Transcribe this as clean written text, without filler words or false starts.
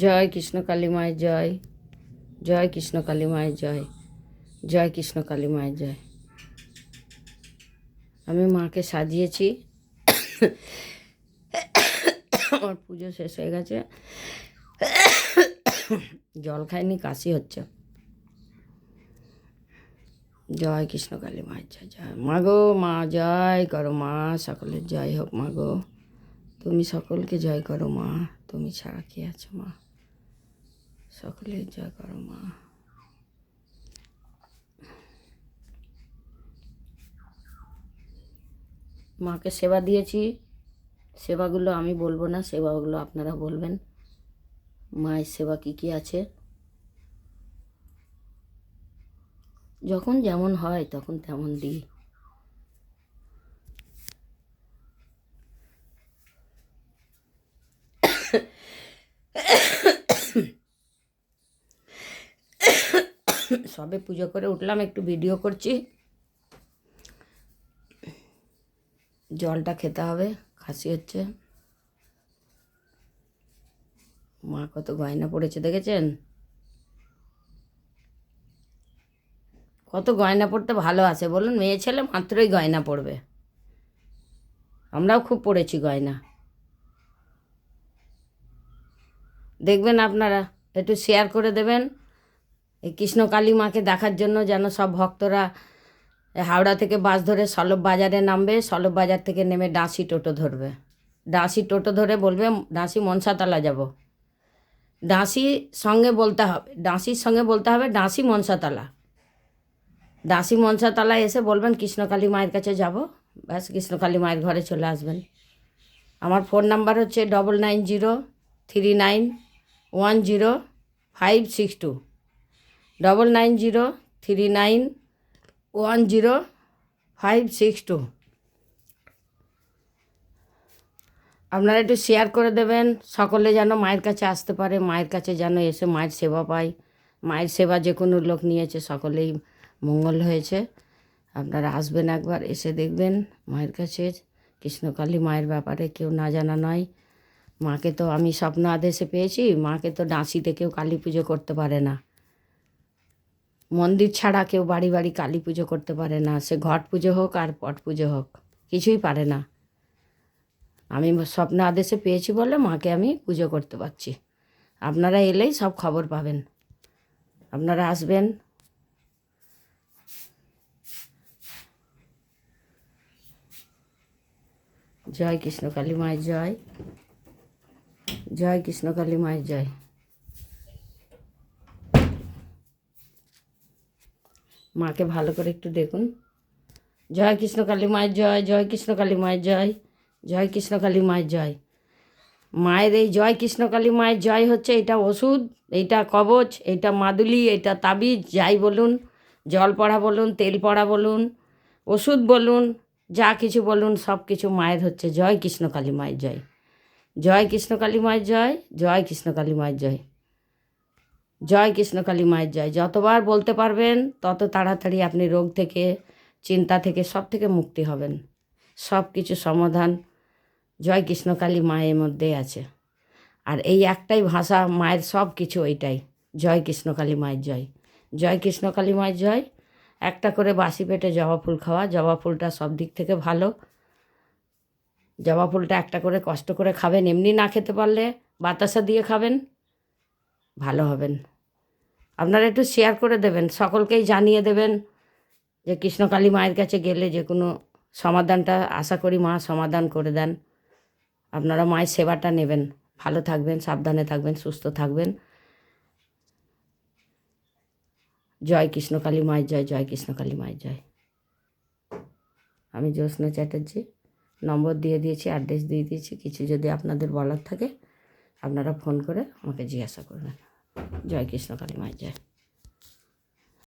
জয় কৃষ্ণ কালী মায়ের জয়, জয় কৃষ্ণ কালী মায়ের জয়, জয় কৃষ্ণ কালী মায়ের জয়। আমি মাকে সাজিয়েছি, আমার পুজো শেষ হয়ে গেছে, জল খাইনি, কাশি হচ্ছে। জয় কৃষ্ণ কালী মায়ের জয়, জয় মা গো, মা জয় করো মা, সকলের জয় হোক মা গো, তুমি সকলকে জয় করো মা, তুমি ছাড়া কি আছো মা, সকলের জয় করো মা। মাকে সেবা দিয়েছি, সেবাগুলো আমি বলবো না, সেবাগুলো আপনারা বলবেন। মায়ের সেবা কী কী আছে, যখন যেমন হয় তখন তেমন দিই। সবে পুজো করে উঠলাম, একটু ভিডিও করছি। জলটা খেতে হবে, কাশি হচ্ছে। মা কত গয়না পড়েছে দেখেছেন? কত গয়না পড়তে ভালো আছে বলুন? মেয়ে ছেলে মাত্রই গয়না পড়বে, আমরাও খুব পড়েছি গয়না। দেখবেন আপনারা, একটু শেয়ার করে দেবেন এই কৃষ্ণকালী মাকে দেখার জন্য, যেন সব ভক্তরা হাওড়া থেকে বাস ধরে সলভ বাজারে নামবে, সলভ বাজার থেকে নেমে ডাঁসি টোটো ধরবে, ডাঁসি টোটো ধরে বলবে ডাঁসি মনসাতলা যাব। ডাঁসির সঙ্গে বলতে হবে, ডাঁসির সঙ্গে বলতে হবে ডাঁসি মনসাতলা, ডাঁসি মনসাতলায় এসে বলবেন কৃষ্ণকালী মায়ের কাছে যাব, ব্যাস কৃষ্ণকালী মায়ের ঘরে চলে আসবেন। আমার ফোন নাম্বার হচ্ছে 9903910562, 9903910562। আপনারা একটু শেয়ার করে দেবেন, সকলে যেন মায়ের কাছে আসতে পারে, মায়ের কাছে যেন এসে মায়ের সেবা পায়। মায়ের সেবা যে কোনো লোক নিয়েছে, সকলেই মঙ্গল হয়েছে। আপনারা আসবেন একবার, এসে দেখবেন মায়ের কাছে। কৃষ্ণকালী মায়ের ব্যাপারে কেউ না জানা নয়। মাকে তো আমি স্বপ্ন আদেশে পেয়েছি, মাকে তো ডাঁসিতে কেউ কালী পুজো করতে পারে না, মন্দির ছাড়া কেউ বাড়ি বাড়ি কালী পুজো করতে পারে না, সে ঘট পুজো হোক আর পট পুজো হোক, কিছুই পারে না। আমি স্বপ্ন আদেশে পেয়েছি বলে মাকে আমি পুজো করতে পারছি। আপনারা এলেই সব খবর পাবেন, আপনারা আসবেন। জয় কৃষ্ণকালী মায়ের জয়, জয় কৃষ্ণকালী মায়ের জয়। মাকে ভালো করে একটু দেখুন। জয় কৃষ্ণকালী মায়ের জয়, জয় কৃষ্ণকালী মায়ের জয়, জয় কৃষ্ণকালী মায়ের জয়। মায়ের এই জয় কৃষ্ণকালী মায়ের জয় হচ্ছে, এটা ওষুধ, এইটা কবচ, এইটা মাদুলি, এইটা তাবিজ, যাই বলুন, জল পড়া বলুন, তেল পড়া বলুন, ওষুধ বলুন, যা কিছু বলুন, সব কিছু মায়ের হচ্ছে। জয় কৃষ্ণকালী মায়ের জয়, জয় কৃষ্ণকালী মায়ের জয়, জয় কৃষ্ণকালী মায়ের জয়, জয় কৃষ্ণকালী মায়ের জয়। যতবার বলতে পারবেন তত তাড়াতাড়ি আপনি রোগ থেকে, চিন্তা থেকে, সব থেকে মুক্তি হবেন। সব কিছু সমাধান জয় কৃষ্ণকালী মায়ের মধ্যেই আছে। আর এই একটাই ভাষা মায়ের, সব কিছু ওইটাই। জয় কৃষ্ণকালী মায়ের জয়, জয় কৃষ্ণকালী মায়ের জয়। একটা করে বাসি পেটে জবা ফুল খাওয়া, জবা ফুলটা সব দিক থেকে ভালো। জবা ফুলটা একটা করে কষ্ট করে খাবেন, এমনি না খেতে পারলে বাতাসা দিয়ে খাবেন, ভালো হবেন। আপনারা একটু শেয়ার করে দেবেন, সকলকেই জানিয়ে দেবেন যে কৃষ্ণকালী মায়ের কাছে গেলে যে কোনো সমাধানটা আশা করি মা সমাধান করে দেন। আপনারা মায়ের সেবাটা নেবেন, ভালো থাকবেন, সাবধানে থাকবেন, সুস্থ থাকবেন। জয় কৃষ্ণকালী মায়ের জয়, জয় কৃষ্ণকালী মায়ের জয়। আমি জ্যোৎস্না চ্যাটার্জি, নম্বর দিয়ে দিয়েছি, অ্যাড্রেস দিয়ে দিয়েছি। কিছু যদি আপনাদের বলার থাকে আপনারা ফোন করে আমাকে জিজ্ঞাসা করবেন। জয় কৃষ্ণকালী মায়ের জয়।